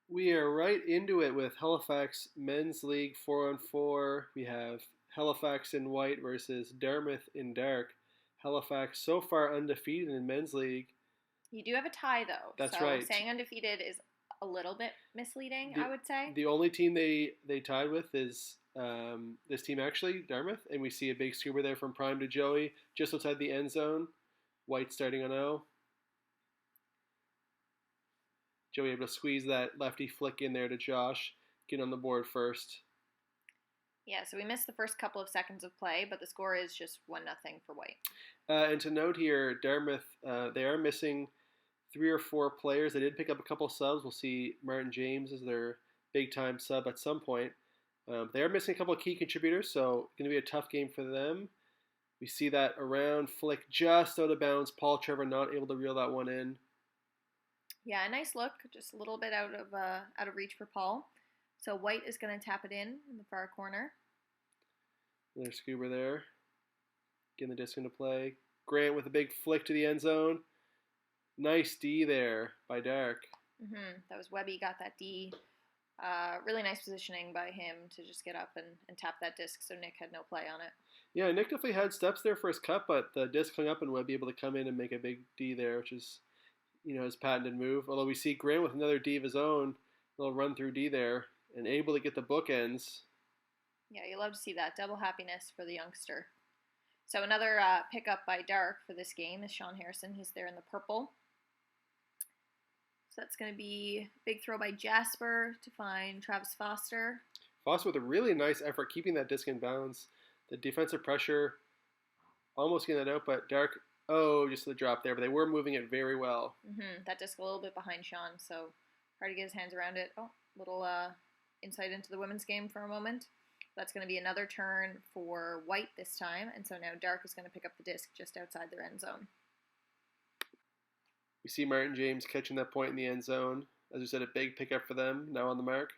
We are right into it with Halifax Men's League 4-on-4. We have Halifax in white versus Dartmouth in dark. Halifax so far undefeated in Men's League. You do have a tie, though, That's so right. saying undefeated is a little bit misleading, The I would say. the only team they tied with is this team actually, Dartmouth, and we see a big scooper there from Prime to Joey just outside the end zone. White starting on O. Joey able to squeeze that lefty flick in there to Josh, get on the board first. Yeah, so we missed the first couple of seconds of play, but the score is just 1-0 for White. And to note here, Dartmouth, they are missing 3 or 4 players. They did pick up a couple subs. We'll see Martin James as their big time sub at some point. They are missing a couple of key contributors, so going to be a tough game for them. We see that around flick just out of bounds. Paul Trevor not able to reel that one in. Yeah, a nice look, just a little bit out of reach for Paul. So White is going to tap it in the far corner. Another scuba there. Getting the disc into play. Grant with a big flick to the end zone. Nice D there by Dark. That was Webby, got that D. Really nice positioning by him to just get up and tap that disc, so Nick had no play on it. Yeah, Nick definitely had steps there for his cut, but the disc hung up and Webby able to come in and make a big D there, which is, his patented move. Although we see Grant with another D of his own, a little run through D there, and able to get the bookends. Yeah, you love to see that. Double happiness for the youngster. So another pickup by Dark for this game is Sean Harrison. He's there in the purple. So that's going to be a big throw by Jasper to find Travis Foster. Foster with a really nice effort keeping that disc in bounds. The defensive pressure almost getting that out, but Dark, just the drop there. But they were moving it very well. That disc a little bit behind Sean, so hard to get his hands around it. Oh, little insight into the women's game for a moment. That's going to be another turn for White this time, and so now Dark is going to pick up the disc just outside their end zone. We see Martin James catching that point in the end zone. As we said, a big pickup for them, now on the mark.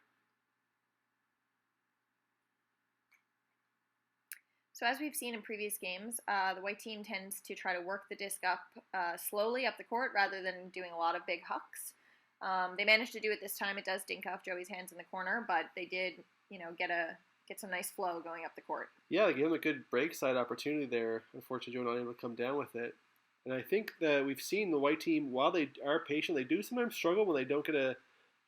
So as we've seen in previous games, the White team tends to try to work the disc up slowly up the court rather than doing a lot of big hucks. They managed to do it this time. It does dink off Joey's hands in the corner, but they did, get some nice flow going up the court. Yeah, they gave him a good break side opportunity there. Unfortunately, Joe not able to come down with it. And I think that we've seen the White team, while they are patient, they do sometimes struggle when they don't get a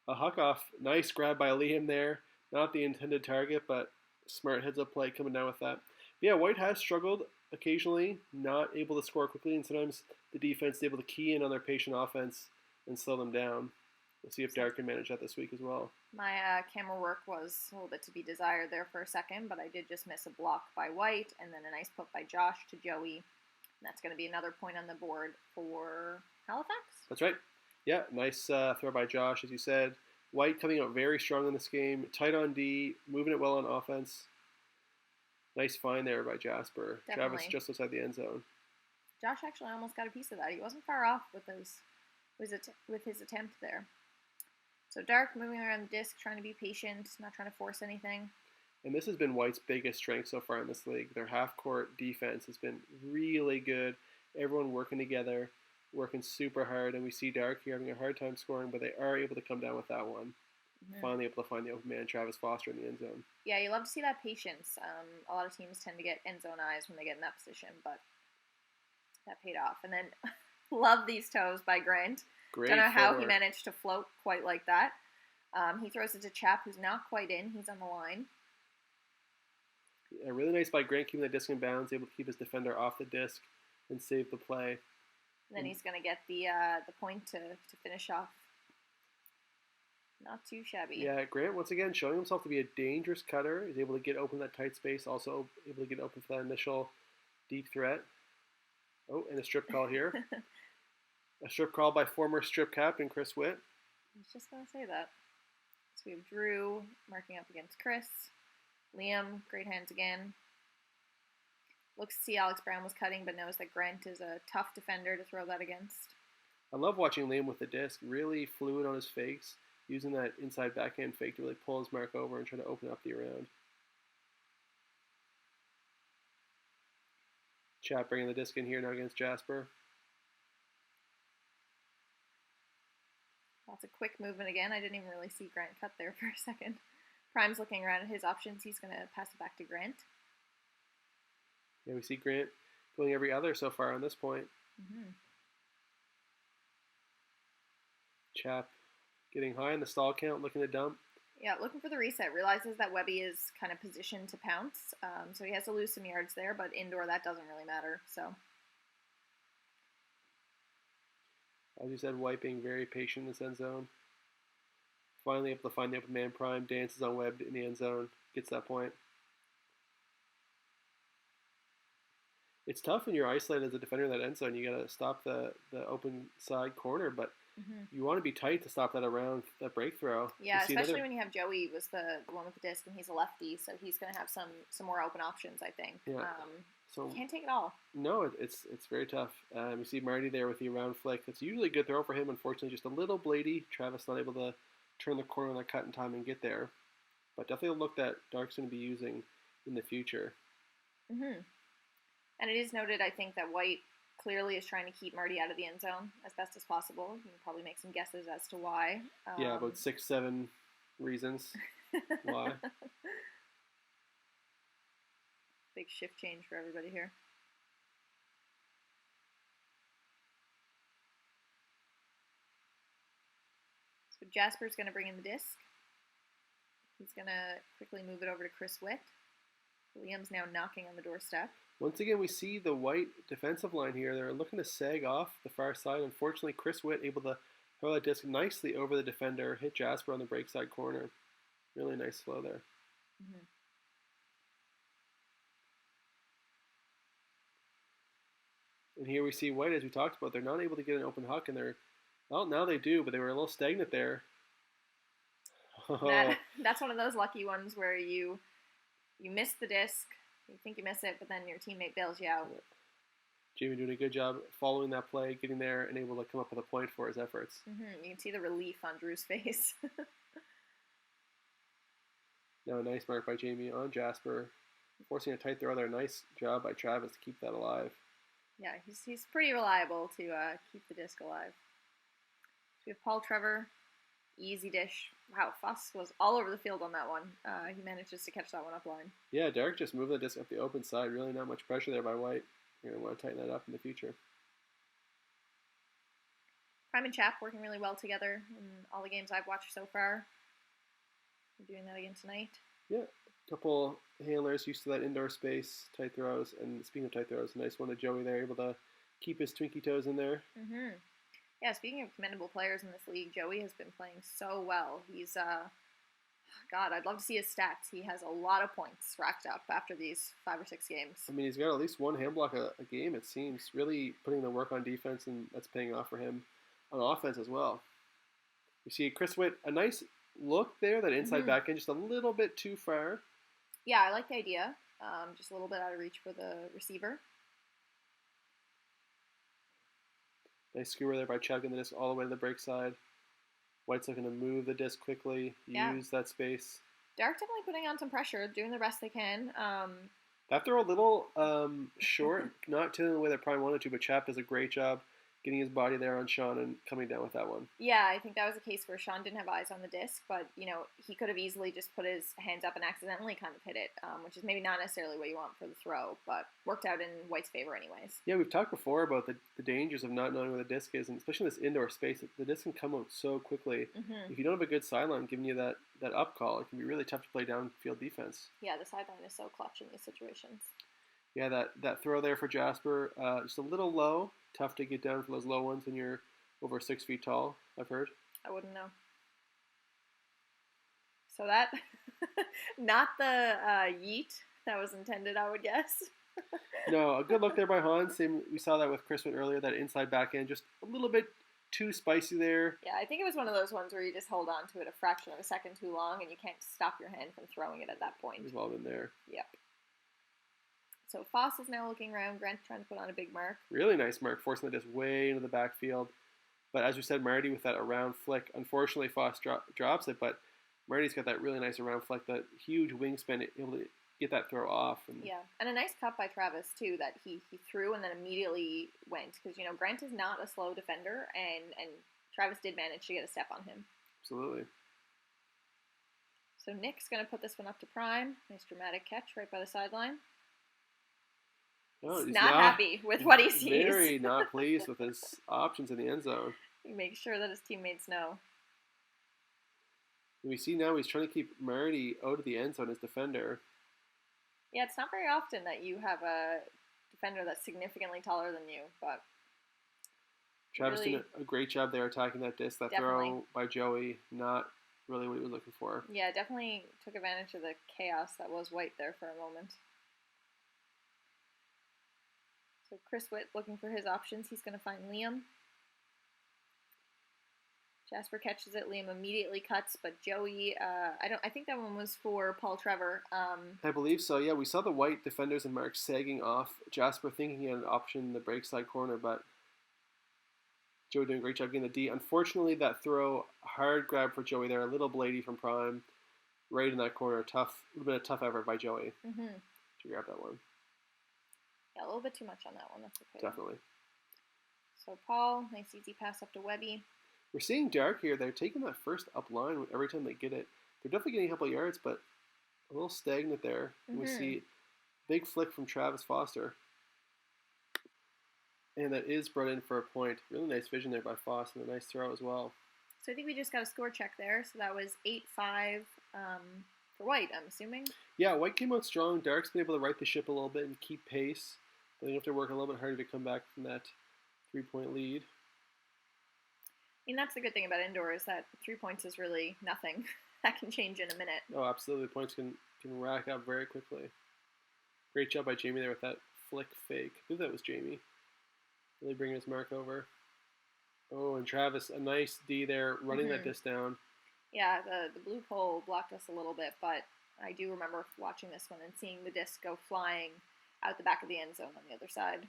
huck off. Nice grab by Liam there. Not the intended target, but smart heads up play coming down with that. But yeah, White has struggled occasionally, not able to score quickly, and sometimes the defense is able to key in on their patient offense and slow them down. We'll see if Dark can manage that this week as well. My camera work was a little bit to be desired there for a second, but I did just miss a block by White, and then a nice put by Josh to Joey. And that's going to be another point on the board for Halifax. That's right. Yeah, nice throw by Josh, as you said. White coming out very strong in this game. Tight on D, moving it well on offense. Nice find there by Jasper. Definitely. Travis just outside the end zone. Josh actually almost got a piece of that. He wasn't far off with his attempt there. So Dark moving around the disc, trying to be patient, not trying to force anything. And this has been White's biggest strength so far in this league. Their half-court defense has been really good. Everyone working together, working super hard. And we see Dark here having a hard time scoring, but they are able to come down with that one. Finally able to find the open man, Travis Foster, in the end zone. Yeah, you love to see that patience. A lot of teams tend to get end zone eyes when they get in that position, but that paid off. And then love these toes by Grant. Great. Don't know how he managed to float quite like that. He throws it to Chap, who's not quite in. He's on the line. Yeah, really nice by Grant keeping the disc in bounds, able to keep his defender off the disc and save the play. And then he's going to get the point to finish off. Not too shabby. Yeah, Grant, once again, showing himself to be a dangerous cutter. He's able to get open that tight space, also able to get open for that initial deep threat. Oh, and a strip call here. A strip call by former strip captain Chris Witt. I was just going to say that. So we have Drew marking up against Chris. Liam, great hands again. Looks to see Alex Brown was cutting, but knows that Grant is a tough defender to throw that against. I love watching Liam with the disc. Really fluid on his fakes, using that inside backhand fake to really pull his mark over and try to open up the around. Chat bringing the disc in here now against Jasper. That's a quick movement again. I didn't even really see Grant cut there for a second. Prime's looking around at his options. He's going to pass it back to Grant. Yeah, we see Grant going every other so far on this point. Chap getting high in the stall count, looking to dump. Yeah, looking for the reset. Realizes that Webby is kind of positioned to pounce, so he has to lose some yards there, but indoor that doesn't really matter, so. As you said, wiping, very patient in this end zone. Finally able to find the open man. Prime dances on Webb in the end zone, gets that point. It's tough when you're isolated as a defender in that end zone. You got to stop the open side corner, but you want to be tight to stop that around that break throw. Yeah, especially when you have Joey was the one with the disc, and he's a lefty, so he's going to have some more open options, I think. Yeah. So you can't take it all. No, it's very tough. You see Marty there with the around flick. That's usually a good throw for him. Unfortunately, just a little blady. Travis not able to turn the corner on that cut in time and get there. But definitely a look that Dark's going to be using in the future. And it is noted, I think, that White clearly is trying to keep Marty out of the end zone as best as possible. You can probably make some guesses as to why. Yeah, about 6-7 reasons why. Big shift change for everybody here. So Jasper's going to bring in the disc. He's going to quickly move it over to Chris Witt. Liam's now knocking on the doorstep. Once again, we see the White defensive line here. They're looking to sag off the far side. Unfortunately, Chris Witt able to throw that disc nicely over the defender, hit Jasper on the break side corner. Really nice flow there. And here we see White, as we talked about. They're not able to get an open huck, and well, now they do, but they were a little stagnant there. That's one of those lucky ones where you miss the disc. You think you miss it, but then your teammate bails you out. Jamie doing a good job following that play, getting there, and able to come up with a point for his efforts. You can see the relief on Drew's face. Now a nice mark by Jamie on Jasper. Forcing a tight throw there. Nice job by Travis to keep that alive. Yeah, he's pretty reliable to keep the disc alive. So we have Paul Trevor. Easy dish. Wow, Foss was all over the field on that one. He manages to catch that one up line. Yeah, Derek just moved the disc up the open side. Really not much pressure there by White. You're going to want to tighten that up in the future. Prime and Chap working really well together in all the games I've watched so far. We're doing that again tonight. Yeah, a couple handlers used to that indoor space, tight throws. And speaking of tight throws, a nice one to Joey there, able to keep his Twinkie toes in there. Yeah, speaking of commendable players in this league, Joey has been playing so well. He's, God, I'd love to see his stats. He has a lot of points racked up after these 5 or 6 games. I mean, he's got at least one hand block a game, it seems. Really putting the work on defense, and that's paying off for him on offense as well. You see Chris Witt, a nice look there, that inside back end, just a little bit too far. Yeah, I like the idea. Just a little bit out of reach for the receiver. Nice skewer there by chugging the disc all the way to the break side. White's looking to move the disc quickly, use that space. Dark definitely putting on some pressure, doing the best they can. That throw a little short, not to the way that Prime wanted to, but Chap does a great job getting his body there on Sean and coming down with that one. Yeah, I think that was a case where Sean didn't have eyes on the disc, but, he could have easily just put his hands up and accidentally kind of hit it, which is maybe not necessarily what you want for the throw, but worked out in White's favor anyways. Yeah, we've talked before about the dangers of not knowing where the disc is, and especially in this indoor space, the disc can come out so quickly. If you don't have a good sideline giving you that up call, it can be really tough to play downfield defense. Yeah, the sideline is so clutch in these situations. Yeah, that throw there for Jasper, just a little low. Tough to get down for those low ones when you're over 6 feet tall, I've heard. I wouldn't know. So that, not the yeet that was intended, I would guess. No, a good look there by Hans. We saw that with Chris earlier, that inside back end, just a little bit too spicy there. Yeah, I think it was one of those ones where you just hold on to it a fraction of a second too long and you can't stop your hand from throwing it at that point. We've all been there. Yep. So Foss is now looking around. Grant's trying to put on a big mark. Really nice mark, forcing the disc way into the backfield. But as we said, Marty with that around flick. Unfortunately, Foss drops it, but Marty's got that really nice around flick, that huge wingspan, able to get that throw off. And a nice cut by Travis, too, that he threw and then immediately went. Because, Grant is not a slow defender, and Travis did manage to get a step on him. Absolutely. So Nick's going to put this one up to Prime. Nice dramatic catch right by the sideline. No, he's not happy with what he sees. Very not pleased with his options in the end zone. He makes sure that his teammates know. And we see now he's trying to keep Marty out of the end zone as defender. Yeah, it's not very often that you have a defender that's significantly taller than you, but Travis really, did a great job there attacking that disc. That throw by Joey, not really what he was looking for. Yeah, definitely took advantage of the chaos that was White there for a moment. So Chris Witt looking for his options. He's going to find Liam. Jasper catches it. Liam immediately cuts, but Joey, I think that one was for Paul Trevor. I believe so. Yeah, we saw the White defenders and Mark sagging off. Jasper thinking he had an option in the break side corner, but Joey doing a great job getting the D. Unfortunately, that throw, hard grab for Joey there, a little Blady from Prime, right in that corner. Tough, a little bit of tough effort by Joey to grab that one. Yeah, a little bit too much on that one. That's okay. Definitely. So Paul, nice easy pass up to Webby. We're seeing Dark here. They're taking that first up line every time they get it. They're definitely getting a couple yards, but a little stagnant there. We see big flick from Travis Foster. And that is brought in for a point. Really nice vision there by Foss and a nice throw as well. So I think we just got a score check there. So that was 8-5 for White, I'm assuming. Yeah, White came out strong. Dark's been able to right the ship a little bit and keep pace. But they have to work a little bit harder to come back from that 3-point lead. I mean, that's the good thing about indoor is that 3 points is really nothing. That can change in a minute. Oh, absolutely. Points can rack up very quickly. Great job by Jamie there with that flick fake. I think that was Jamie. Really bringing his mark over. Oh, and Travis, a nice D there, running that disc down. Yeah, the blue pole blocked us a little bit, but I do remember watching this one and seeing the disc go flying out the back of the end zone on the other side.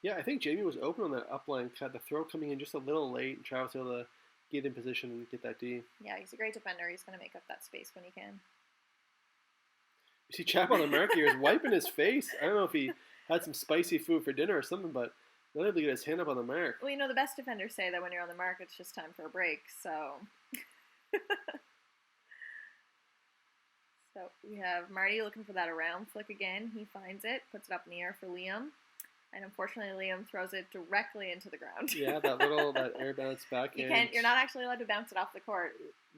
Yeah, I think Jamie was open on that upline cut. The throw coming in just a little late, and Travis was able to get in position and get that D. Yeah, he's a great defender. He's going to make up that space when he can. You see Chap on the mark here is wiping his face. I don't know if he had some spicy food for dinner or something, but not able to get his hand up on the mark. Well, the best defenders say that when you're on the mark, it's just time for a break, so... So we have Marty looking for that around flick again. He finds it, puts it up in the air for Liam. And unfortunately, Liam throws it directly into the ground. Yeah, that air bounce back in. You're not actually allowed to bounce it off the court.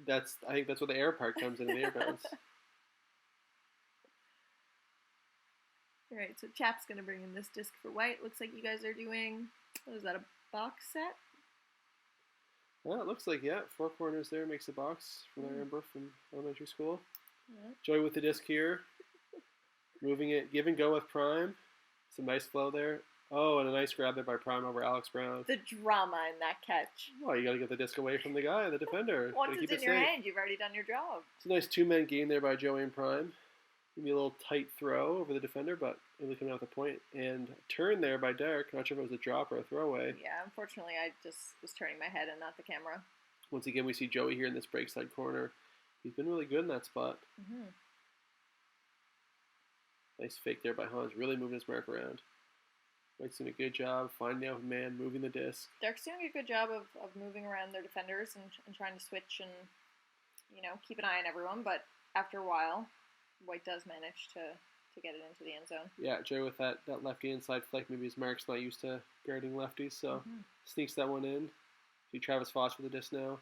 I think that's where the air part comes in, the air bounce. All right, so Chap's going to bring in this disc for White. Looks like you guys are doing, what is that, a box set? Well, it looks like, 4 corners there makes a box from Amber from elementary school. Yeah. Joey with the disc here. Moving it, give and go with Prime. Some nice flow there. Oh, and a nice grab there by Prime over Alex Brown. The drama in that catch. Well, you got to get the disc away from the guy, the defender. Once it's in your hand, you've already done your job. It's a nice 2-man game there by Joey and Prime. Maybe a little tight throw over the defender, but able to come out with a point. And turn there by Derek. Not sure if it was a drop or a throwaway. Yeah, unfortunately, I just was turning my head and not the camera. Once again, we see Joey here in this break side corner. He's been really good in that spot. Nice fake there by Hans. Really moving his mark around. White's doing a good job finding the open man, moving the disc. Derek's doing a good job of moving around their defenders and trying to switch and, keep an eye on everyone. But after a while, White does manage to get it into the end zone. Yeah, Joey with that lefty inside flick. Maybe his mark's not used to guarding lefties, so sneaks that one in. See Travis Foss with the disc now.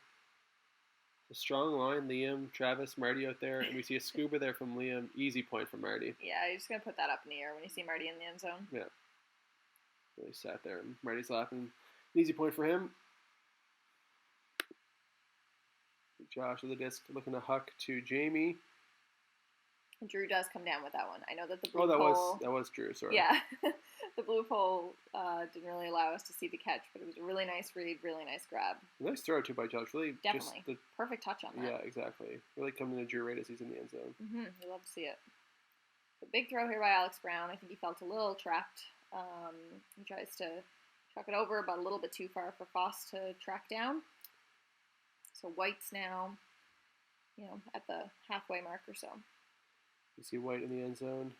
A strong line, Liam, Travis, Marty out there, and we see a scuba there from Liam. Easy point for Marty. Yeah, you're just going to put that up in the air when you see Marty in the end zone. Yeah. Really sat there, and Marty's laughing. An easy point for him. Josh with the disc looking to huck to Jamie. Drew does come down with that one. I know that the blue pole... that was Drew, sorry. Yeah. The blue pole didn't really allow us to see the catch, but it was a really nice read, really nice grab. A nice throw, too, by Josh. Really Definitely. Perfect touch on that. Yeah, exactly. Really coming to Drew right as he's in the end zone. You love to see it. The big throw here by Alex Brown. I think he felt a little trapped. He tries to truck it over, but a little bit too far for Foss to track down. So White's now, at the halfway mark or so. You see White in the end zone.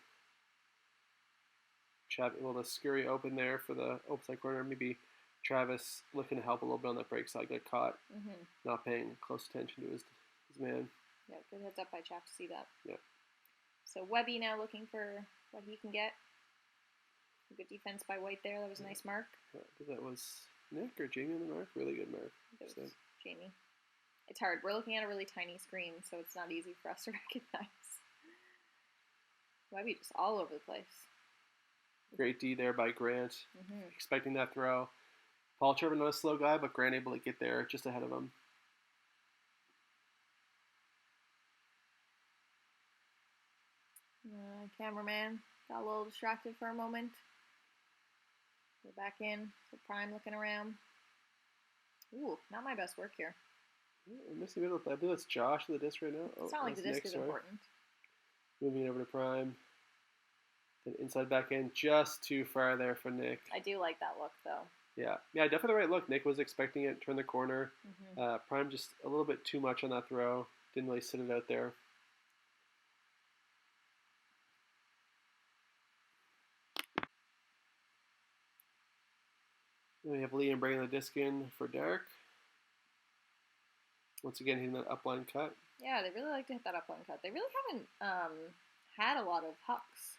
Chap able to scurry open there for the outside corner. Maybe Travis looking to help a little bit on that break side, got caught, Mm-hmm. not paying close attention to his man. Yeah, good heads up by Chap to see that. Yeah. So Webby now looking for what he can get. Good defense by White there. That was a nice mark. I think that was Nick or Jamie on the mark. Really good mark. That was Jamie. It's hard. We're looking at a really tiny screen, so it's not easy for us to recognize. Webby just all over the place. Great D there by Grant. Expecting that throw. Paul Trevor, not a slow guy, but Grant able to get there just ahead of him. Cameraman got a little distracted for a moment. We're back in. So Prime looking around. Ooh, not my best work here. I'm missing a bit of, I believe that's Josh in the disc right now. It's not like the disc is important. Moving over to Prime. Then inside back in, just too far there for Nick. I do like that look, though. Yeah, definitely the right look. Nick was expecting it, turn the corner. Prime just a little bit too much on that throw. Didn't really sit it out there. Then we have Liam bringing the disc in for Derek. Once again, hitting that upline cut. Yeah, they really like to hit that upline cut. They really haven't had a lot of hucks.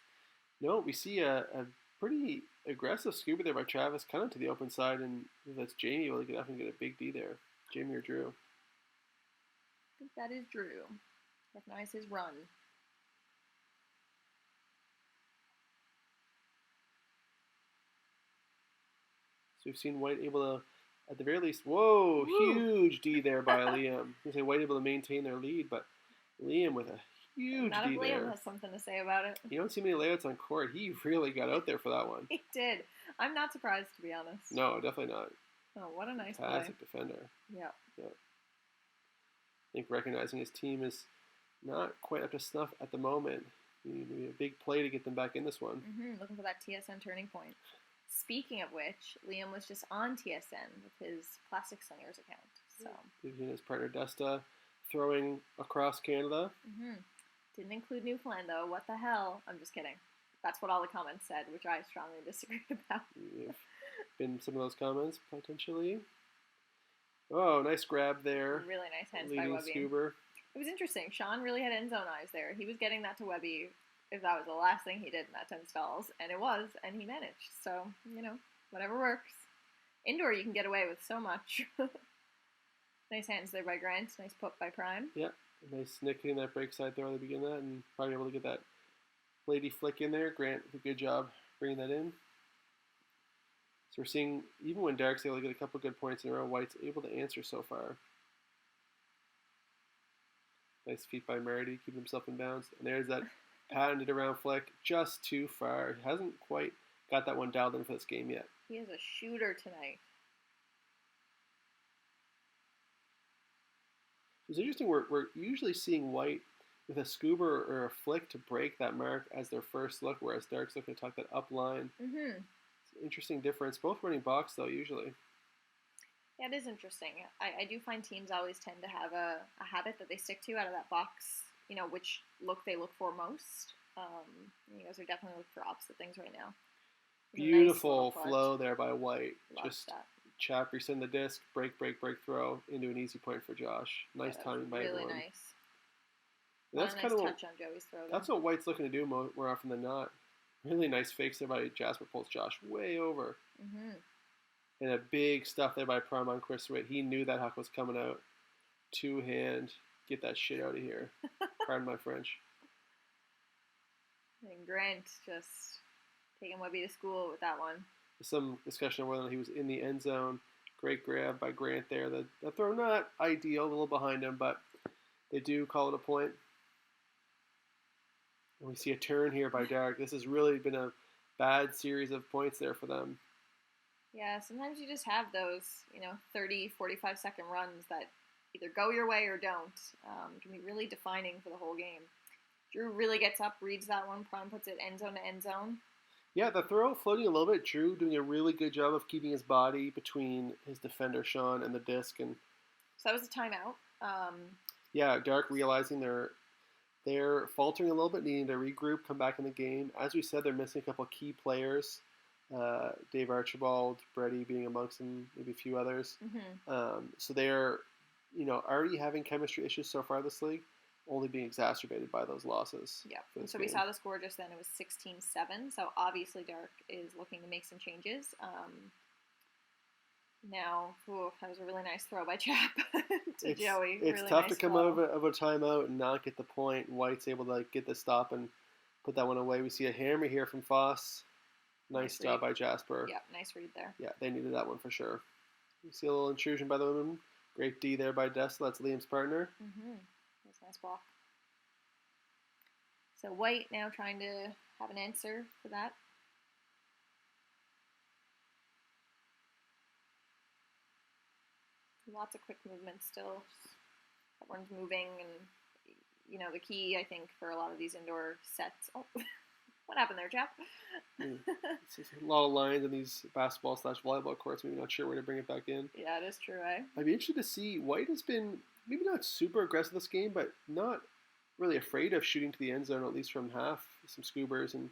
No, we see a pretty aggressive scuba there by Travis, kind of to the open side, and if that's Jamie, well, he could definitely get a big D there. Jamie or Drew? I think that is Drew. Recognize his run. So we've seen White able to, at the very least, whoa, huge D there by Liam. I was going to say White able to maintain their lead, but Liam with a huge Not D if Liam there. has something to say about it. You don't see many layouts on court. He really got out there for that one. He did. I'm not surprised, to be honest. No, definitely not. Oh, what a nice play. Fantastic defender. Yeah. I think recognizing his team is not quite up to snuff at the moment. Maybe a big play to get them back in this one. Looking for that TSN turning point. Speaking of which, Liam was just on TSN with his Plastic Slingers account. So His partner Desta throwing across Canada. Didn't include Newfoundland though. What the hell? I'm just kidding. That's what all the comments said, which I strongly disagreed about. Been some of those comments potentially. Oh, nice grab there. Really nice hands by Webby. Scuba. It was interesting. Sean really had end zone eyes there. He was getting that to Webby if that was the last thing he did in that 10 stalls, and it was, and he managed. So, whatever works. Indoor, you can get away with so much. Nice hands there by Grant. Nice put by Prime. Yeah, nice Nick hitting that break side throw at the beginning of that, and probably able to get that lady flick in there. Grant did a good job bringing that in. So we're seeing, even when Derek's able to get a couple good points in a row, White's able to answer so far. Nice feet by Merity, keeping himself in bounds. And there's that patented around flick, just too far. He hasn't quite got that one dialed in for this game yet. He is a shooter tonight. It's interesting, we're usually seeing White with a scuba or a flick to break that mark as their first look, whereas Derek's looking to tuck that up line. It's an interesting difference. Both running box, though, usually. Yeah, it is interesting. I do find teams always tend to have a habit that they stick to out of that box, which look they look for most. You guys are definitely looking for opposite things right now. Beautiful nice flow there by White. Love just that. Chap resend the disc, break, throw into an easy point for Josh. Nice timing by everyone. Really nice. And that's kind of touch on Joey's throw. That's what White's looking to do more often than not. Really nice fakes there by Jasper, pulls Josh way over. And a big stuff there by Prime on Chris Witt. He knew that huck was coming out. Two-hand. Get that shit out of here. Pardon my French. And Grant just taking Webby to school with that one. Some discussion on whether he was in the end zone. Great grab by Grant there. The throw not ideal, a little behind him, but they do call it a point. And we see a turn here by Derek. This has really been a bad series of points there for them. Yeah, sometimes you just have those, 30, 45-second runs that either go your way or don't. Can be really defining for the whole game. Drew really gets up, reads that one. Prime puts it end zone to end zone. Yeah, the throw floating a little bit. Drew doing a really good job of keeping his body between his defender, Sean, and the disc. And so that was a timeout. Yeah, Derek realizing they're faltering a little bit, needing to regroup, come back in the game. As we said, they're missing a couple key players. Dave Archibald, Brady being amongst them, maybe a few others. So they're, already having chemistry issues so far this league, only being exacerbated by those losses. Yeah. So we saw the score just then. It was 16-7. So obviously Dark is looking to make some changes. Now, that was a really nice throw by Chap to Joey. It's really tough nice to come out of a timeout and not get the point. White's able to get the stop and put that one away. We see a hammer here from Foss. Nice job by Jasper. Yeah, nice read there. Yeah, they needed that one for sure. You see a little intrusion by the women. Great D there by Dessel. That's Liam's partner. That's a nice block. So White now trying to have an answer for that. Lots of quick movements still. Everyone's moving, and the key I think for a lot of these indoor sets. Oh, what happened there, Chap? It's a lot of lines on these basketball/volleyball courts. Maybe not sure where to bring it back in. Yeah, it is true, eh? I'd be interested to see. White has been maybe not super aggressive this game, but not really afraid of shooting to the end zone, at least from half. Some scoobers and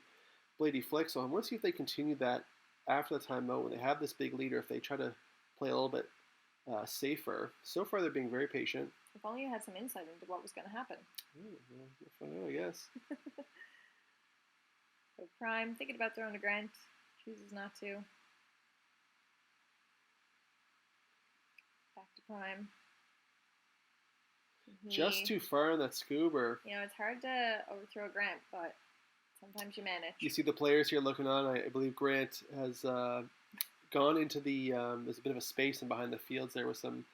Blady flicks. So I want to see if they continue that after the timeout when they have this big leader. If they try to play a little bit safer. So far, they're being very patient. If only you had some insight into what was going to happen. We'll find out, I guess. So Prime, thinking about throwing to Grant, chooses not to. Back to Prime. Just too far on that scoober. It's hard to overthrow Grant, but sometimes you manage. You see the players here looking on. I believe Grant has gone into the, there's a bit of a space in behind the fields there with some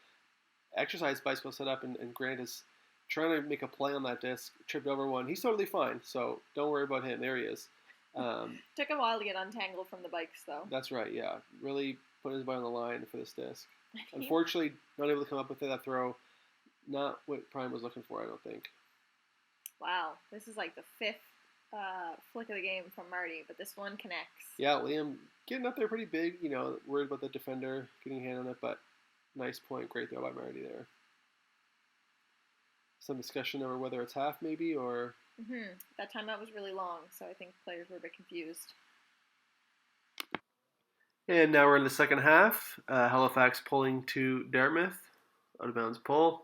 exercise bicycle set up, and Grant is trying to make a play on that disc, tripped over one. He's totally fine, so don't worry about him. There he is. Took a while to get untangled from the bikes, though. That's right, yeah. Really put his body on the line for this disc. Unfortunately, not able to come up with that throw. Not what Prime was looking for, I don't think. Wow, this is like the fifth flick of the game from Marty, but this one connects. Yeah, Liam getting up there pretty big, worried about the defender getting a hand on it, but nice point, great throw by Marty there. Some discussion over whether it's half maybe, or... That timeout was really long, so I think players were a bit confused. And now we're in the second half. Halifax pulling to Dartmouth. Out of bounds pull.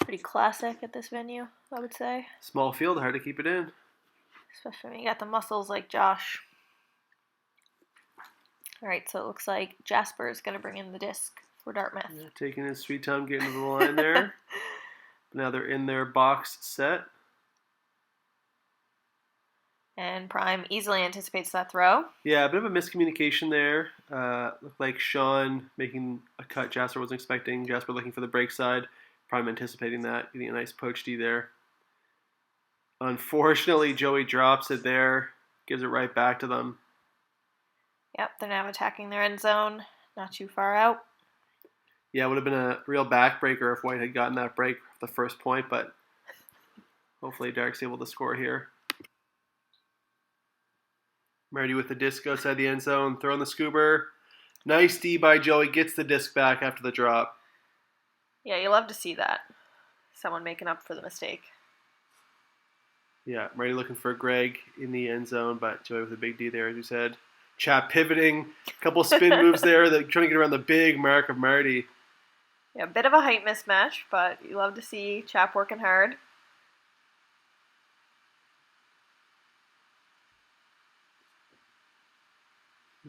Pretty classic at this venue, I would say. Small field, hard to keep it in. Especially when you got the muscles like Josh. Alright, so it looks like Jasper is going to bring in the disc for Dartmouth. Yeah, taking his sweet time getting to the line there. Now they're in their box set. And Prime easily anticipates that throw. Yeah, a bit of a miscommunication there. Looked like Sean making a cut Jasper wasn't expecting. Jasper looking for the break side. Prime anticipating that. Getting a nice poach D there. Unfortunately, Joey drops it there. Gives it right back to them. Yep, they're now attacking their end zone. Not too far out. Yeah, it would have been a real backbreaker if White had gotten that break the first point, but hopefully Dark's able to score here. Marty with the disc outside the end zone, throwing the scoober. Nice D by Joey, gets the disc back after the drop. Yeah, you love to see that. Someone making up for the mistake. Yeah, Marty looking for Greg in the end zone, but Joey with a big D there, as you said. Chap pivoting, a couple spin moves there, trying to get around the big mark of Marty. Yeah, a bit of a height mismatch, but you love to see Chap working hard.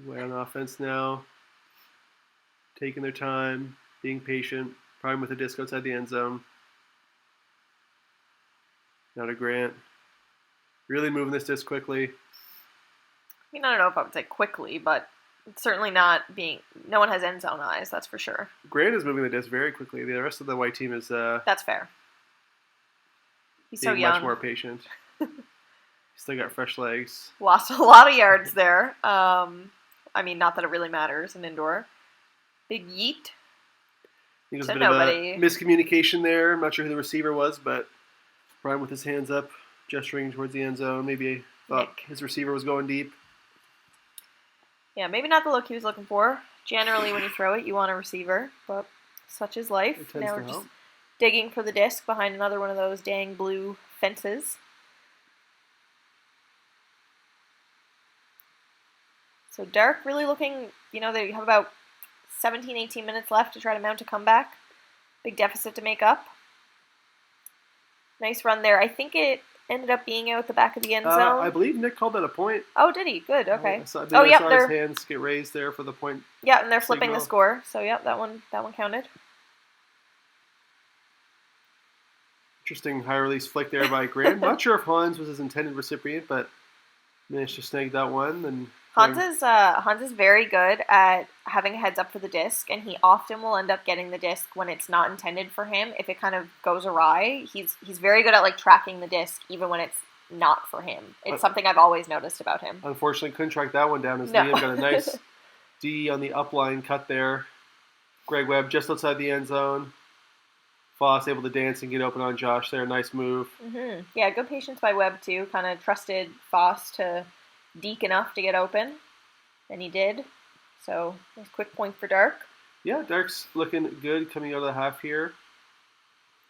Way on offense now. Taking their time, being patient. Prime with a disc outside the end zone. Now to Grant. Really moving this disc quickly. I mean, I don't know if I would say quickly, but it's certainly not being... No one has end zone eyes, that's for sure. Grant is moving the disc very quickly. The rest of the White team is... That's fair. He's so young. Much more patient. He's still got fresh legs. Lost a lot of yards there. I mean, not that it really matters in indoor. Big yeet. I think there's a bit of a miscommunication there. I'm not sure who the receiver was, but Brian with his hands up, gesturing towards the end zone. Maybe thought his receiver was going deep. Yeah, maybe not the look he was looking for. Generally, when you throw it, you want a receiver, but such is life. Now we're just digging for the disc behind another one of those dang blue fences. So Dark really looking, they have about 17, 18 minutes left to try to mount a comeback. Big deficit to make up. Nice run there. I think it ended up being out the back of the end zone. I believe Nick called that a point. Oh, did he? Good, okay. I saw his hands get raised there for the point. Yeah, and they're flipping the score. So, yeah, that one counted. Interesting high release flick there by Grant. Not sure if Hans was his intended recipient, but managed to snag that one. And Hans is very good at having a heads up for the disc, and he often will end up getting the disc when it's not intended for him. If it kind of goes awry, he's very good at like tracking the disc even when it's not for him. It's something I've always noticed about him. Unfortunately, couldn't track that one down as Liam got a nice D on the upline cut there. Greg Webb just outside the end zone. Foss able to dance and get open on Josh there. Nice move. Mm-hmm. Yeah, good patience by Webb too. Kind of trusted Foss to deke enough to get open, and he did. So, nice quick point for Dark. Yeah, Dark's looking good coming out of the half here.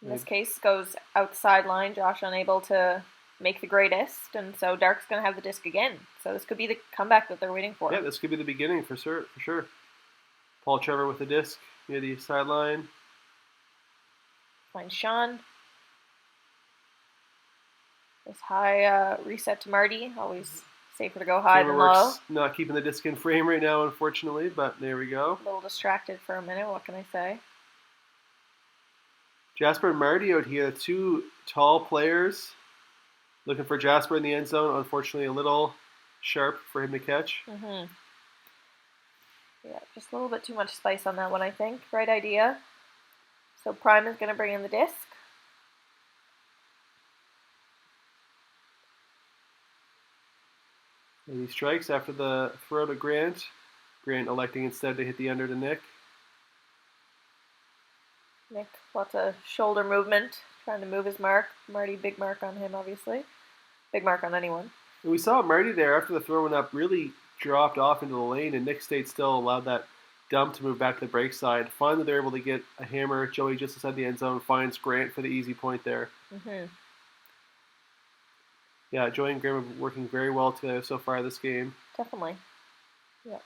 In this case, goes out the sideline. Josh unable to make the greatest, and so Dark's going to have the disc again. So this could be the comeback that they're waiting for. Yeah, this could be the beginning for sure. Paul Trevor with the disc near the sideline. Finds Sean. This high reset to Marty. Always safer to go high than low. Not keeping the disc in frame right now, unfortunately, but there we go. A little distracted for a minute. What can I say? Jasper and Marty out here, two tall players. Looking for Jasper in the end zone. Unfortunately, a little sharp for him to catch. Mm-hmm. Yeah, just a little bit too much spice on that one, I think. Right idea. So Prime is going to bring in the disc. And he strikes after the throw to Grant. Grant electing instead to hit the under to Nick. Nick, lots of shoulder movement, trying to move his mark. Marty, big mark on him, obviously. Big mark on anyone. And we saw Marty there after the throw went up, really dropped off into the lane, and Nick State still allowed that dump to move back to the break side. Finally, they're able to get a hammer. Joey just inside the end zone finds Grant for the easy point there. Mm-hmm. Yeah, Joey and Graham are working very well together so far this game. Definitely. Yeah.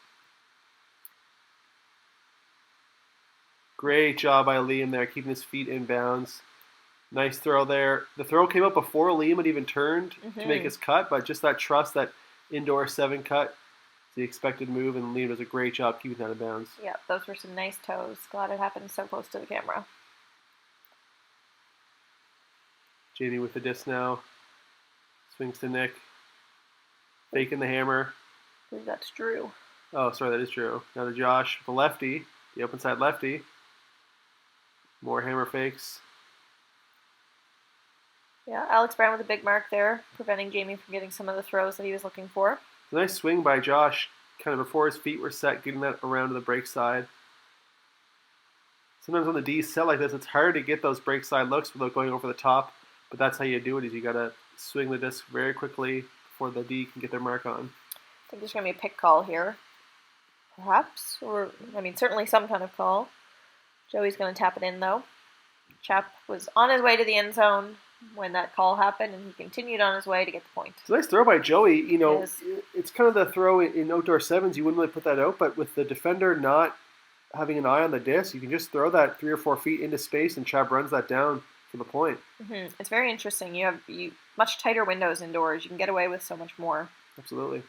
Great job by Liam there, keeping his feet in bounds. Nice throw there. The throw came up before Liam had even turned to make his cut, but just that trust, that indoor 7 cut, the expected move, and Liam does a great job keeping that in bounds. Yeah, those were some nice toes. Glad it happened so close to the camera. Jamie with the disc now. Swings to Nick. Faking the hammer. I believe that's Drew. Oh, sorry, that is Drew. Now to Josh, the lefty, the open side lefty. More hammer fakes. Yeah, Alex Brown with a big mark there, preventing Jamie from getting some of the throws that he was looking for. It's a nice swing by Josh, kind of before his feet were set, getting that around to the break side. Sometimes on the D set like this, it's hard to get those break side looks without going over the top, but that's how you do it, is you got to swing the disc very quickly before the D can get their mark on. I think there's going to be a pick call here. Perhaps, or, certainly some kind of call. Joey's going to tap it in, though. Chap was on his way to the end zone when that call happened, and he continued on his way to get the point. It's a nice throw by Joey. It's kind of the throw in outdoor sevens. You wouldn't really put that out, but with the defender not having an eye on the disc, you can just throw that 3 or 4 feet into space, and Chap runs that down for the point. Mm-hmm. It's very interesting. You have much tighter windows indoors. You can get away with so much more. Absolutely.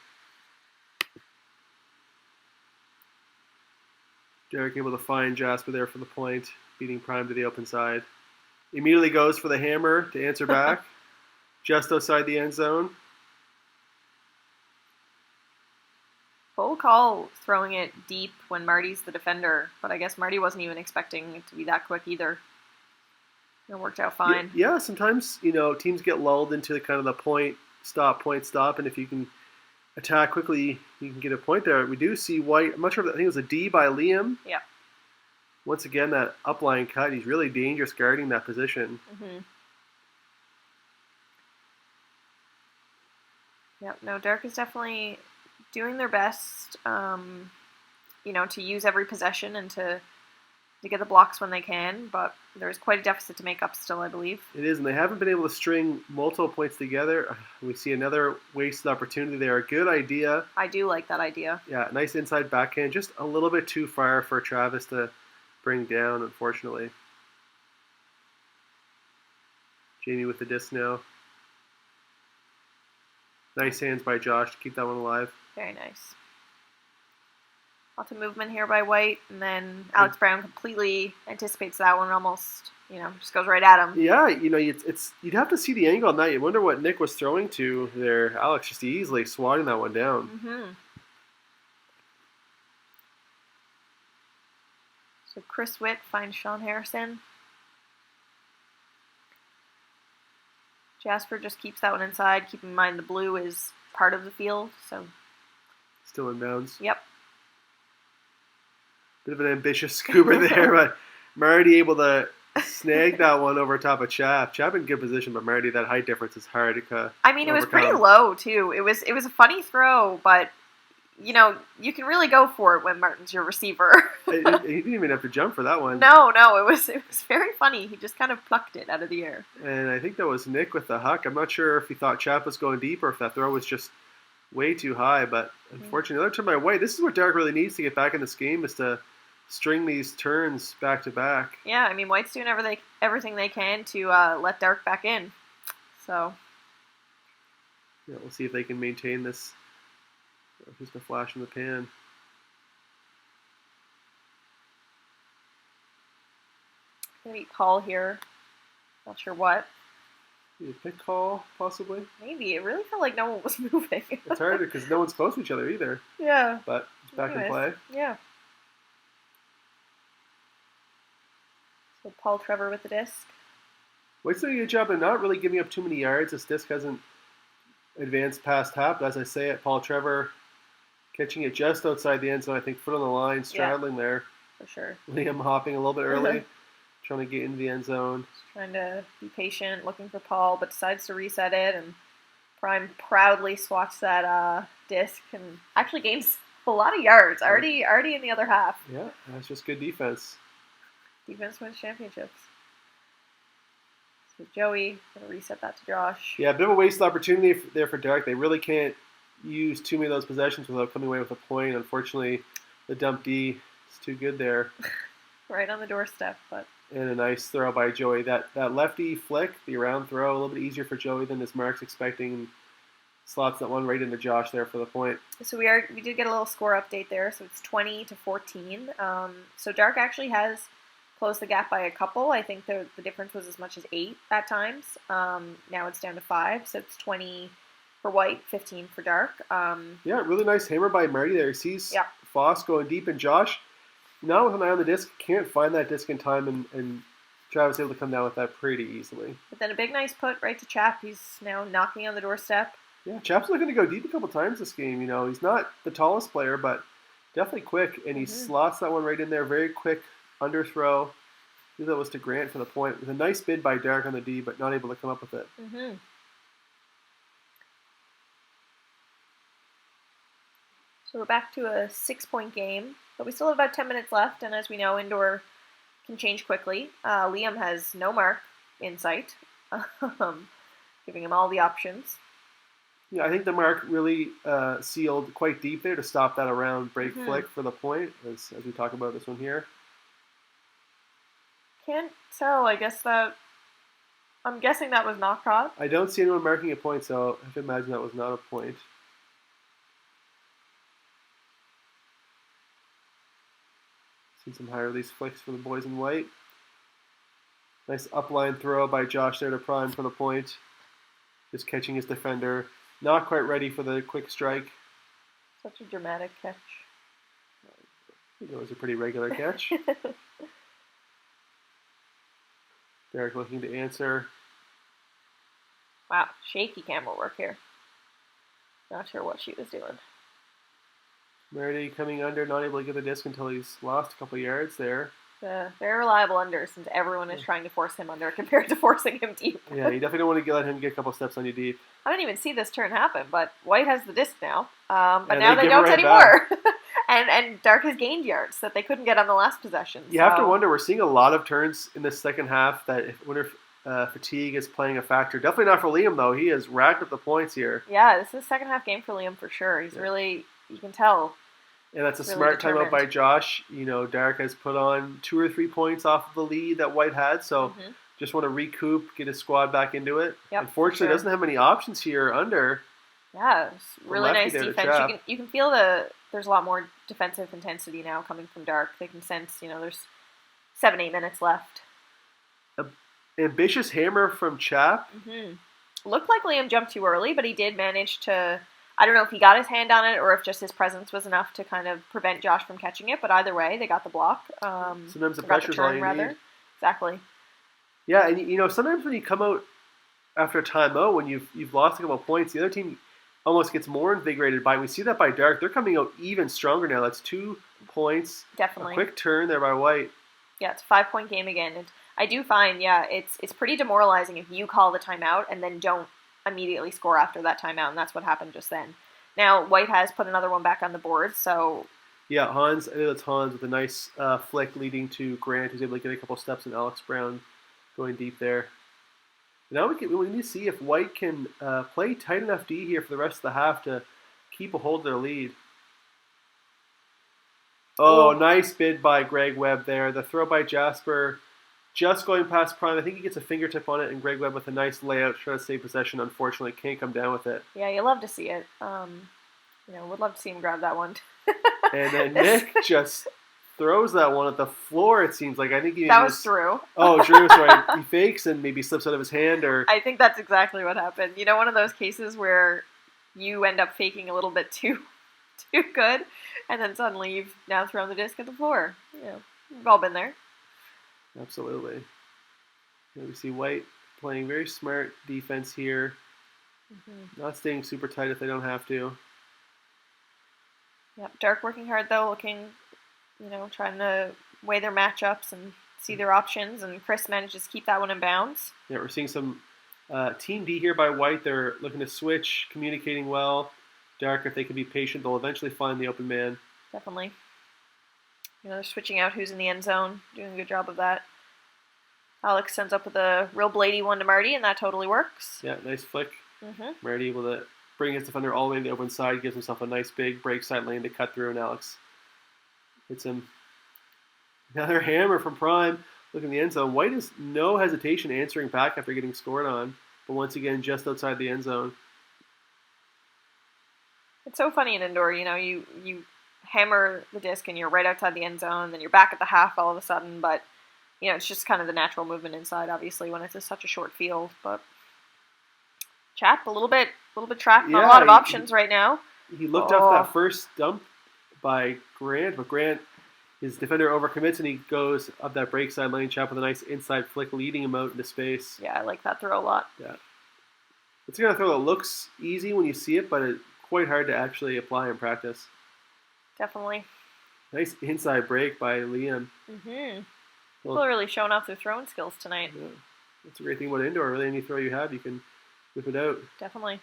Derek able to find Jasper there for the point, beating Prime to the open side. Immediately goes for the hammer to answer back, just outside the end zone. Full call throwing it deep when Marty's the defender, but I guess Marty wasn't even expecting it to be that quick either. It worked out fine. Yeah, sometimes, teams get lulled into kind of the point, stop, and if you can attack quickly, you can get a point there. We do see White. I'm not sure if I think it was a D by Liam. Yeah. Once again, that upline cut. He's really dangerous guarding that position. Mm-hmm. Yeah, no, Dark is definitely doing their best, to use every possession and to to get the blocks when they can, but there's quite a deficit to make up still, I believe. It is, and they haven't been able to string multiple points together. We see another wasted opportunity there. A good idea. I do like that idea. Yeah, nice inside backhand. Just a little bit too far for Travis to bring down, unfortunately. Jamie with the disc now. Nice hands by Josh to keep that one alive. Very nice. Lots of movement here by White, and then Alex Brown completely anticipates that one, almost, just goes right at him. Yeah, you'd have to see the angle on that. You wonder what Nick was throwing to there. Alex just easily swatting that one down. Mm-hmm. So Chris Witt finds Sean Harrison. Jasper just keeps that one inside. Keep in mind the blue is part of the field, so. Still in bounds. Yep. Bit of an ambitious scuba there, but Marty able to snag that one over top of Chap. Chap in good position, but Marty, that height difference is hard to it was pretty low, too. It was a funny throw, but, you can really go for it when Martin's your receiver. He didn't even have to jump for that one. No, it was very funny. He just kind of plucked it out of the air. And I think that was Nick with the huck. I'm not sure if he thought Chap was going deep or if that throw was just way too high, but unfortunately, another turn by White. This is what Derek really needs to get back in this game, is to string these turns back to back. Yeah, White's doing everything they can to let Derek back in. So. Yeah, we'll see if they can maintain this. Just a flash in the pan. Maybe call here. Not sure what. Maybe a pick call, possibly. Maybe. It really felt like no one was moving. It's hard because no one's close to each other either. Yeah. But it's back in play. Yeah. So Paul Trevor with the disc. White's doing a good job of not really giving up too many yards. This disc hasn't advanced past half. As I say it, Paul Trevor catching it just outside the end zone. I think foot on the line, straddling there. For sure. Liam hopping a little bit early, trying to get into the end zone. Just trying to be patient, looking for Paul, but decides to reset it, and Prime proudly swats that disc and actually gains a lot of yards. Already in the other half. Yeah, that's just good defense. Defense wins championships. So Joey going to reset that to Josh. Yeah, a bit of a wasted opportunity there for Derek. They really can't use too many of those possessions without coming away with a point. Unfortunately, the dump D is too good there. Right on the doorstep, but. And a nice throw by Joey. That lefty flick, the around throw, a little bit easier for Joey than his Mark's expecting. Slots that one right into Josh there for the point. So we did get a little score update there. So it's 20-14. So Dark actually has closed the gap by a couple. I think the difference was as much as 8 at times. Now it's down to 5. So it's 20 for White, 15 for Dark. Yeah, really nice hammer by Marty there. He sees Foss going deep, and Josh, now with an eye on the disc, can't find that disc in time, and Travis able to come down with that pretty easily. But then a big nice put right to Chap. He's now knocking on the doorstep. Yeah, Chap's looking to go deep a couple times this game. He's not the tallest player, but definitely quick, and he slots that one right in there. Very quick underthrow. I think that was to Grant for the point. It was a nice bid by Derek on the D, but not able to come up with it. Mm-hmm. So we're back to a 6-point game, but we still have about 10 minutes left, and as we know, indoor can change quickly. Liam has no mark in sight, giving him all the options. Yeah, I think the mark really sealed quite deep there to stop that around break flick for the point, as we talk about this one here. Can't tell. I'm guessing that was not caught. I don't see anyone marking a point, so I have to imagine that was not a point. See some high release flicks for the boys in white. Nice upline throw by Josh there to Prime for the point. Just catching his defender. Not quite ready for the quick strike. Such a dramatic catch. It was a pretty regular catch. Derek looking to answer. Wow, shaky camera work here. Not sure what she was doing. Meredy coming under, not able to get the disc until he's lost a couple yards there. Very reliable under, since everyone is trying to force him under compared to forcing him deep. Yeah, you definitely don't want to let him get a couple steps on you deep. I didn't even see this turn happen, but White has the disc now. But and now they don't anymore. and Dark has gained yards that they couldn't get on the last possession. You have to wonder, we're seeing a lot of turns in the second half that if fatigue is playing a factor. Definitely not for Liam, though. He has racked up the points here. Yeah, this is a second half game for Liam for sure. He's really, you can tell. And that's a really smart determined. timeout by Josh. Dark has put on 2 or 3 points off of the lead that White had, so just want to recoup, get his squad back into it. Yep, Unfortunately, doesn't have many options here under. Yeah, it's really nice defense. You can feel there's a lot more defensive intensity now coming from Dark. They can sense, there's 7-8 minutes left. Ambitious hammer from Chap. Looked like Liam jumped too early, but he did manage to. I don't know if he got his hand on it or if just his presence was enough to kind of prevent Josh from catching it. But either way, they got the block. Sometimes the pressure's all you need. Exactly. Yeah, and sometimes when you come out after a timeout, when you've lost a couple of points, the other team almost gets more invigorated by it. We see that by Dark. They're coming out even stronger now. That's 2 points. Definitely. A quick turn there by White. Yeah, it's a 5-point game again. I do find, it's pretty demoralizing if you call the timeout and then don't immediately score after that timeout, and that's what happened just then. Now, White has put another one back on the board, so... Yeah, Hans, I think that's Hans with a nice flick leading to Grant, who's able to get a couple steps, and Alex Brown going deep there. Now we need to see if White can play tight enough D here for the rest of the half to keep a hold of their lead. Oh, nice bid by Greg Webb there. The throw by Jasper just going past Prime. I think he gets a fingertip on it, and Greg Webb with a nice layout, trying to save possession. Unfortunately, can't come down with it. Yeah, you love to see it. Would love to see him grab that one. And then Nick just throws that one at the floor, it seems like. I think that was Drew. Oh, Drew, sorry. He fakes and maybe slips out of his hand. I think that's exactly what happened. One of those cases where you end up faking a little bit too good, and then suddenly you've now thrown the disc at the floor. We've all been there. Absolutely. We see White playing very smart defense here. Not staying super tight if they don't have to. Yep, Dark working hard though, looking, trying to weigh their matchups and see their options, and Chris manages to keep that one in bounds. Yeah, we're seeing some Team D here by White. They're looking to switch, communicating well. Dark, if they can be patient, they'll eventually find the open man. Definitely. They're switching out who's in the end zone, doing a good job of that. Alex sends up with a real bladey one to Marty, and that totally works. Yeah, nice flick. Marty able to bring his defender all the way to the open side, gives himself a nice big break side lane to cut through, and Alex hits him. Another hammer from Prime. Look in the end zone. White has no hesitation answering back after getting scored on, but once again, just outside the end zone. It's so funny in indoor, you hammer the disc and you're right outside the end zone, then you're back at the half all of a sudden, but it's just kind of the natural movement inside, obviously, when it's such a short field. But Chap, a little bit trapped, not a lot of options right now. He looked off that first dump by Grant, but Grant, his defender overcommits and he goes up that break side lane. Chap with a nice inside flick, leading him out into space. Yeah, I like that throw a lot. Yeah, it's a throw that looks easy when you see it, but it's quite hard to actually apply in practice. Definitely. Nice inside break by Liam. People are really showing off their throwing skills tonight. Yeah. That's a great thing about indoor. Really, any throw you have, you can whip it out. Definitely.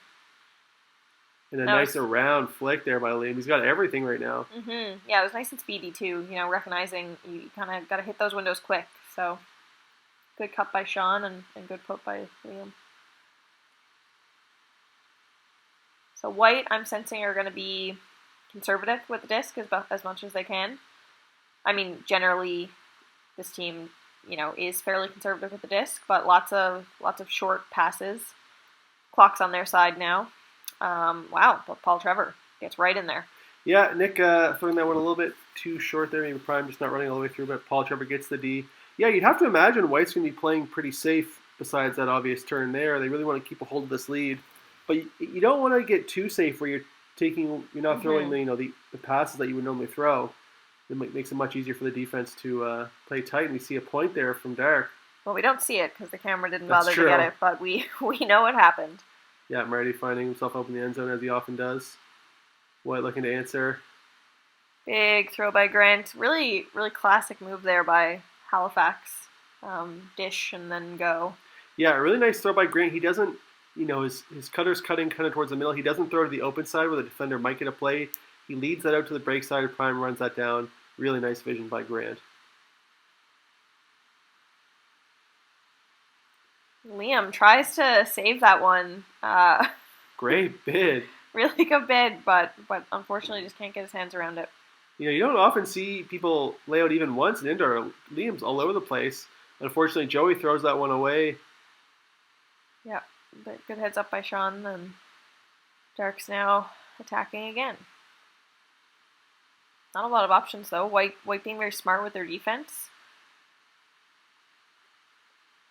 And a nice around flick there by Liam. He's got everything right now. Yeah, it was nice and speedy too. Recognizing you kind of got to hit those windows quick. So, good cut by Sean and good poke by Liam. So White, I'm sensing, are going to be conservative with the disc as much as they can. I mean, generally, this team, is fairly conservative with the disc, but lots of short passes. Clock's on their side now. Wow, but Paul Trevor gets right in there. Yeah, Nick throwing that one a little bit too short there. Maybe Prime just not running all the way through, but Paul Trevor gets the D. Yeah, you'd have to imagine White's going to be playing pretty safe besides that obvious turn there. They really want to keep a hold of this lead. But you don't want to get too safe where you're not throwing the passes that you would normally throw. It makes it much easier for the defense to play tight. And we see a point there from Dark. Well, we don't see it because the camera didn't bother to get it, but we know what happened. Yeah, Marty finding himself open in the end zone as he often does. White looking to answer. Big throw by Grant. Really, really classic move there by Halifax. Dish and then go. Yeah, a really nice throw by Grant. He doesn't, his cutter's cutting kind of towards the middle. He doesn't throw to the open side where the defender might get a play. He leads that out to the break side. Prime runs that down. Really nice vision by Grant. Liam tries to save that one. Great bid. Really good bid, but unfortunately just can't get his hands around it. You don't often see people lay out even once in indoor. Liam's all over the place. Unfortunately, Joey throws that one away. Yeah, but good heads up by Sean, and Dark's now attacking again. Not a lot of options though. White being very smart with their defense.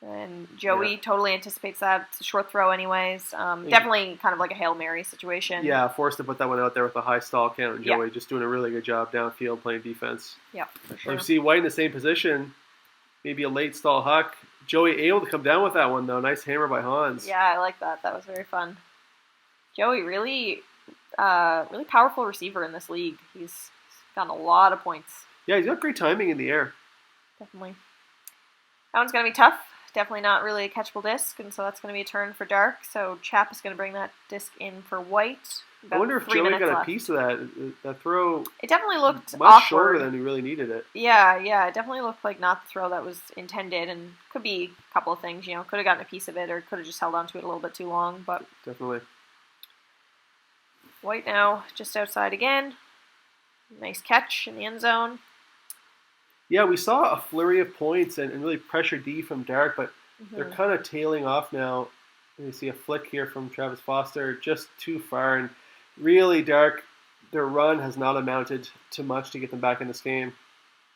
And Joey totally anticipates that. It's a short throw anyways. Definitely kind of like a Hail Mary situation. Yeah, forced to put that one out there with a high stall count. And Joey just doing a really good job downfield playing defense. Yeah, for sure. We see White in the same position. Maybe a late stall huck. Joey able to come down with that one, though. Nice hammer by Hans. Yeah, I like that. That was very fun. Joey, really powerful receiver in this league. He's gotten a lot of points. Yeah, he's got great timing in the air. Definitely. That one's going to be tough. Definitely not really a catchable disc, and so that's going to be a turn for Dark. So Chap is going to bring that disc in for White. I wonder if Joey got a piece of that. That throw. It definitely looked much awkward. Shorter than he really needed it. Yeah, it definitely looked like not the throw that was intended, and could be a couple of things. Could have gotten a piece of it, or could have just held on to it a little bit too long. But definitely. White now just outside again. Nice catch in the end zone. Yeah, we saw a flurry of points and really pressure D from Dark, but they're kind of tailing off now. You see a flick here from Travis Foster, just too far, and really Dark, their run has not amounted to much to get them back in this game.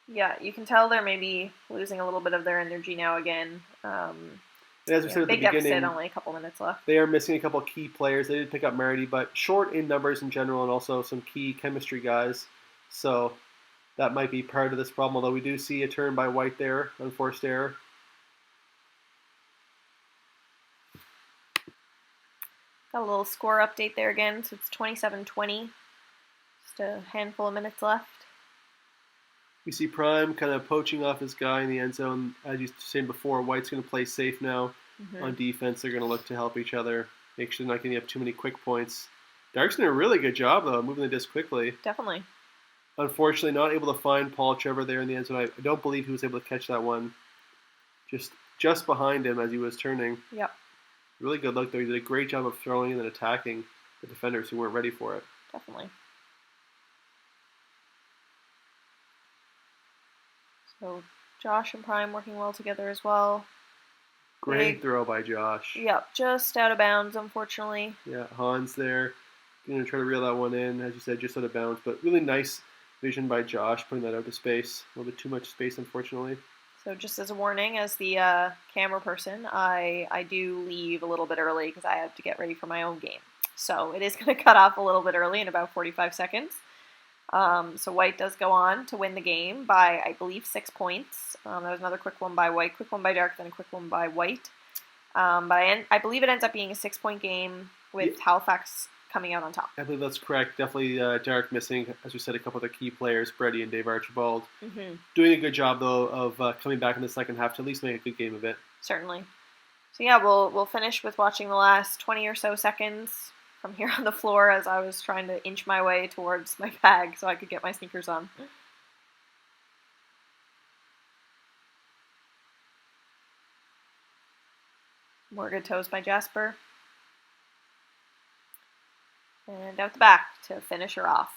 Yeah, you can tell they're maybe losing a little bit of their energy now again. As we said at the beginning, deficit, only a couple minutes left. They are missing a couple key players. They did pick up Marty, but short in numbers in general, and also some key chemistry guys. So that might be part of this problem, although we do see a turn by White there, unforced error. Got a little score update there again, so it's 27-20. Just a handful of minutes left. We see Prime kind of poaching off his guy in the end zone. As you said before, White's going to play safe now on defense. They're going to look to help each other, make sure they're not getting up too many quick points. Dark's doing a really good job, though, moving the disc quickly. Definitely. Unfortunately, not able to find Paul Trevor there in the end zone. I don't believe he was able to catch that one. Just behind him as he was turning. Yep. Really good look, though. He did a great job of throwing and then attacking the defenders who weren't ready for it. Definitely. So Josh and Prime working well together as well. Great throw by Josh. Yep, just out of bounds, unfortunately. Yeah, Hans there. Going to try to reel that one in, as you said, just out of bounds. But really nice vision by Josh, putting that out to space. A little bit too much space, unfortunately. So just as a warning, as the camera person, I do leave a little bit early because I have to get ready for my own game. So it is going to cut off a little bit early in about 45 seconds. So White does go on to win the game by, I believe, 6 points. There was another quick one by White, quick one by Dark, then a quick one by White. But I believe it ends up being a 6-point game with Halifax coming out on top. I believe that's correct. Definitely Dark missing, as we said, a couple of the key players, Brady and Dave Archibald. Doing a good job, though, of coming back in the second half to at least make a good game of it. Certainly. So yeah, we'll finish with watching the last 20 or so seconds from here on the floor as I was trying to inch my way towards my bag so I could get my sneakers on. More good toes by Jasper. And out the back to finish her off.